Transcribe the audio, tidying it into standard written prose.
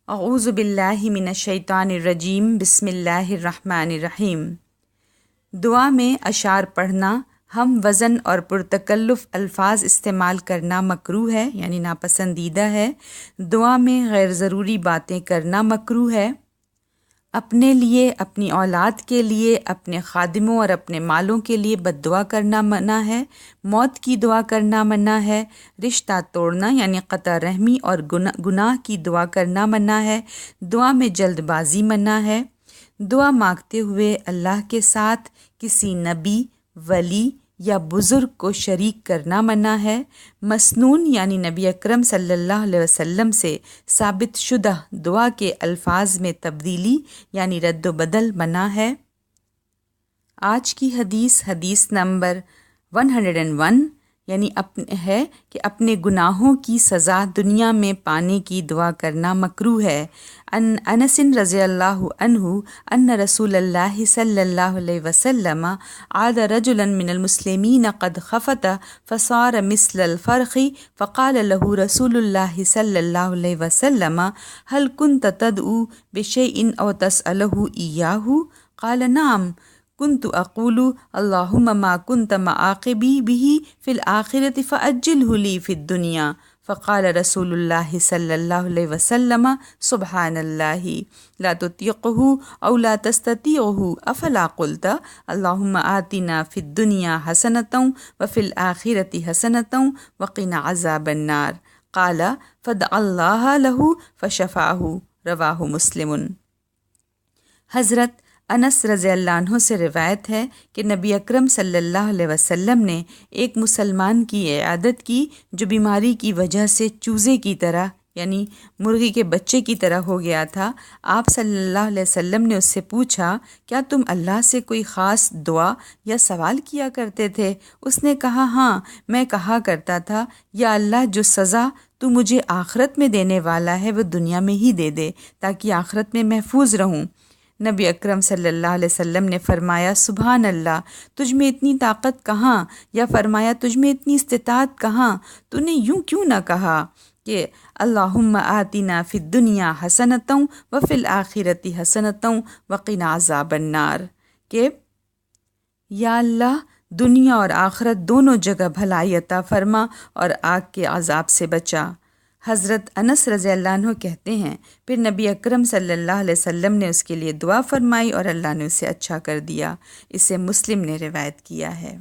اعوذ باللہ من الشیطان الرجیم بسم اللہ الرحمن الرحیم۔ دعا میں اشعار پڑھنا، ہم وزن اور پرتکلف الفاظ استعمال کرنا مکروہ ہے، یعنی ناپسندیدہ ہے۔ دعا میں غیر ضروری باتیں کرنا مکروہ ہے۔ اپنے لیے، اپنی اولاد کے لیے، اپنے خادموں اور اپنے مالوں کے لیے بد دعا کرنا منع ہے۔ موت کی دعا کرنا منع ہے۔ رشتہ توڑنا یعنی قطع رحمی اور گناہ کی دعا کرنا منع ہے۔ دعا میں جلد بازی منع ہے۔ دعا مانگتے ہوئے اللہ کے ساتھ کسی نبی، ولی یا بزرگ کو شریک کرنا منع ہے۔ مسنون یعنی نبی اکرم صلی اللہ علیہ وسلم سے ثابت شدہ دعا کے الفاظ میں تبدیلی یعنی رد و بدل منع ہے۔ آج کی حدیث نمبر 101 یعنی ہے کہ اپنے گناہوں کی سزا دنیا میں پانے کی دعا کرنا مکروہ ہے۔ انس رضی اللہ عنہ ان رسول اللہ صلی اللہ علیہ وسلم عاد رجلا من المسلمین قد خفت فصار مثل الفرخ فقال له رسول اللہ صلی اللہ علیہ وسلم هل كنت تدعو بشيء او تسأله إياه؟ قال نعم كنت أقول اللهم ما كنت معاقبي به في الآخرة فأجله لي في الدنيا فقال رسول الله صلى الله عليه وسلم سبحان الله لا تطيقه أو لا تستطيعه أفلا قلت اللهم آتنا في الدنيا حسنة وفي الآخرة حسنة وقنا عذاب النار قال فدعا الله له فشفاه رواه مسلم۔ حضرت انس رضی اللہ عنہ سے روایت ہے کہ نبی اکرم صلی اللہ علیہ وسلم نے ایک مسلمان کی عیادت کی جو بیماری کی وجہ سے چوزے کی طرح یعنی مرغی کے بچے کی طرح ہو گیا تھا۔ آپ صلی اللہ علیہ وسلم نے اس سے پوچھا، کیا تم اللہ سے کوئی خاص دعا یا سوال کیا کرتے تھے؟ اس نے کہا، ہاں، میں کہا کرتا تھا، یا اللہ جو سزا تو مجھے آخرت میں دینے والا ہے وہ دنیا میں ہی دے دے تاکہ آخرت میں محفوظ رہوں۔ نبی اکرم صلی اللہ علیہ وسلم نے فرمایا، سبحان اللہ، تجھ میں اتنی طاقت کہاں؟ یا فرمایا، تجھ میں اتنی استطاعت کہاں؟ تو نے یوں کیوں نہ کہا کہ اللہم آتنا فی الدنیا حسنۃ وفی الآخرۃ حسنۃ وقنا عذاب النار، کہ یا اللہ دنیا اور آخرت دونوں جگہ بھلائی عطا فرما اور آگ کے عذاب سے بچا۔ حضرت انس رضی اللہ عنہ کہتے ہیں، پھر نبی اکرم صلی اللہ علیہ وسلم نے اس کے لیے دعا فرمائی اور اللہ نے اسے اچھا کر دیا۔ اسے مسلم نے روایت کیا ہے۔